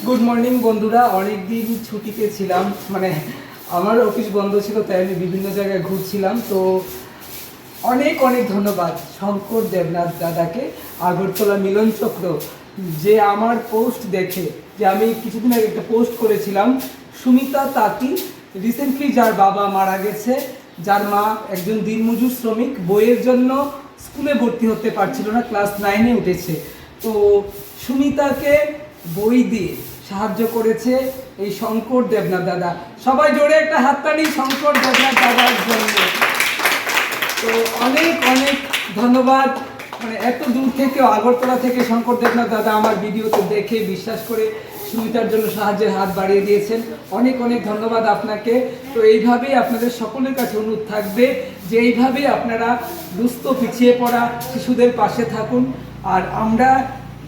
Good morning বন্ধুরা। অনেক দিন ছুটিতে ছিলাম, মানে আমার অফিস বন্ধ ছিল, তাই আমি বিভিন্ন জায়গায় ঘুরছিলাম। তো অনেক অনেক ধন্যবাদ শঙ্কর দেবনাথ দাদাকে, আগরতলা মিলন চক্র, যে আমার পোস্ট দেখে, যে আমি কিছুদিন আগে একটা পোস্ট করেছিলাম, সুমিতা তাঁতি রিসেন্টলি যার বাবা মারা গেছে, যার মা একজন দিনমজুর শ্রমিক, বইয়ের জন্য স্কুলে ভর্তি হতে পারছিল না, ক্লাস 9-এ উঠেছে। তো সুমিতাকে বই দিয়ে সাহায্য করেছে এই শঙ্কর দেবনাথ দাদা। সবাই জোরে একটা হাততালি শঙ্কর দেবনাথ দাদার জন্য। তো অনেক অনেক ধন্যবাদ। মানে এত দূর থেকে, আগরতলা থেকে শঙ্কর দেবনাথ দাদা আমার ভিডিওতে দেখে বিশ্বাস করে সুমিতার জন্য সাহায্যের হাত বাড়িয়ে দিয়েছেন। অনেক অনেক ধন্যবাদ আপনাকে। তো এইভাবেই আপনাদের সকলের কাছে অনুরোধ থাকবে যে এইভাবেই আপনারা দুস্থ পিছিয়ে পড়া শিশুদের পাশে থাকুন। আর আমরা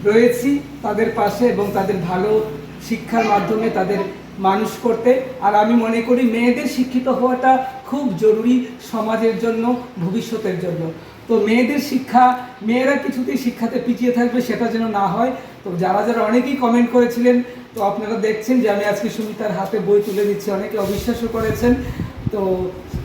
রয়েছি তাদের পাশে এবং তাদের ভালো শিক্ষার মাধ্যমে তাদের মানুষ করতে। আর আমি মনে করি মেয়েদের শিক্ষিত হওয়াটা খুব জরুরি সমাজের জন্য, ভবিষ্যতের জন্য। তো মেয়েদের শিক্ষা, মেয়েরা কিছুতেই শিক্ষাতে পিছিয়ে থাকবে সেটা যেন না হয়। তো যারা যারা অনেকেই কমেন্ট করেছিলেন, তো আপনারা দেখছেন যে আমি আজকে সুমিতার হাতে বই তুলে দিচ্ছি, অনেকে অবিশ্বাসও করেছেন। তো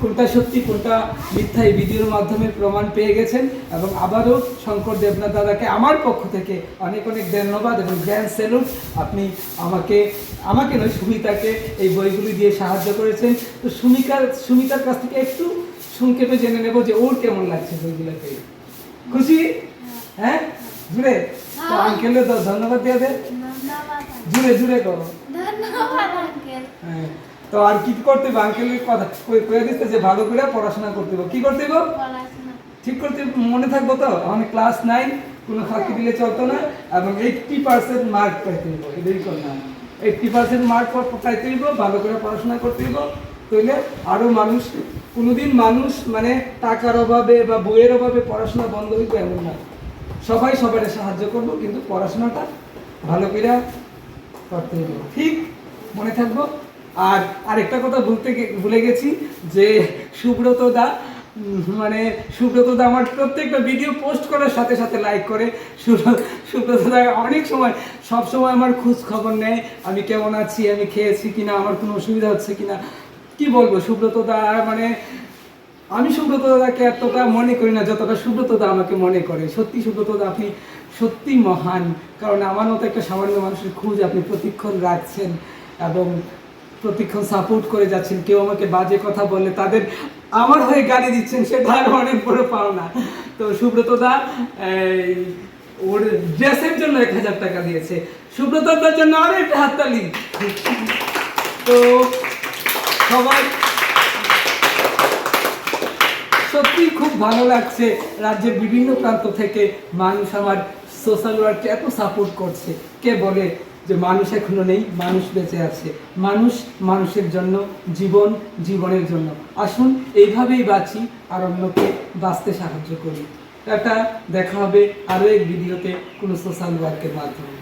কোনটা সত্যি কোনটা মিথ্যা এই ভিডিওর মাধ্যমে প্রমাণ পেয়ে গেছেন। এবং আবারও শঙ্কর দেবনাথ দাদাকে আমার পক্ষ থেকে অনেক অনেক ধন্যবাদ এবং গ্র্যান্ড স্যালুট। আপনি আমাকে নয়, সুমিতাকে এই বইগুলি দিয়ে সাহায্য করেছেন। তো সুমিতার কাছ থেকে একটু সংক্ষেপে জেনে নেব যে ওর কেমন লাগছে বইগুলো পেয়ে। খুশি? হ্যাঁ, জুড়ে তো আঙ্কেলে তো ধন্যবাদ দিয়ে দে, জুড়ে জুড়ে করো। হ্যাঁ, তো আর কি করতে হবে? আঙ্কেলের কথা কয়ে দিতে যে ভালো করে পড়াশোনা করতে হবে। কি করতে হবে? ঠিক করতে মনে থাকবো তো। আমাদের ক্লাস 9 কোনো ফাঁকি দিলে চলতো না। এবং 80% মার্ক পাইতে হইব, এটাই করলাম। 80% মার্ক পাইতে হইব, ভালো করে পড়াশোনা করতে হইব। তাইলে আরও মানুষ, কোনোদিন মানুষ মানে টাকার অভাবে বা বইয়ের অভাবে পড়াশোনা বন্ধ হইবে এমন না। সবাই সবাই সাহায্য করবো, কিন্তু পড়াশোনাটা ভালো করে করতে হইব। ঠিক মনে থাকবো। আর আরেকটা কথা ভুলে গেছি যে সুব্রত দা, মানে সুব্রত দা আমার প্রত্যেকটা ভিডিও পোস্ট করার সাথে সাথে লাইক করে। সুব্রত দা অনেক সময়, সব সময় আমার খোঁজ খবর নেয়, আমি কেমন আছি, আমি খেয়েছি কিনা, আমার কোনো অসুবিধা হচ্ছে কিনা। কি বলবো, সুব্রত দা মানে আমি সুব্রত দাদাকে এতটা মনে করি না যতটা সুব্রত দা আমাকে মনে করে। সত্যি সুব্রত দা আপনি সত্যি মহান, কারণ আমার মতো একটা সামান্য মানুষের খোঁজ আপনি প্রতিক্ষণ রাখছেন এবং প্রতিক্ষণ সাপোর্ট করে যাচ্ছেন। কেউ আমাকে বাজে কথা বললে তাদের আমার হয়ে গালি দিচ্ছেন, সেটা আর অনেক বড় পাওনা। তো সুব্রত দা ওর ড্রেসের জন্য 1000 টাকা দিয়েছে। সুব্রত দার জন্য আরো একটা হাততালি। তো সবাই সত্যি খুব ভালো লাগছে, রাজ্যের বিভিন্ন প্রান্ত থেকে মানুষ আমার সোশ্যাল ওয়ার্ককে এত সাপোর্ট করছে। কে বলে যে মানুষ এখনো নেই? মানুষ বেঁচে আছে। মানুষ মানুষের জন্য, জীবন জীবনের জন্য। আসুন এইভাবেই বাঁচি আর অন্যকে বাঁচতে সাহায্য করি। এটা দেখা হবে আরও এক ভিডিওতে কোনো সোশ্যাল ওয়ার্কের মাধ্যমে।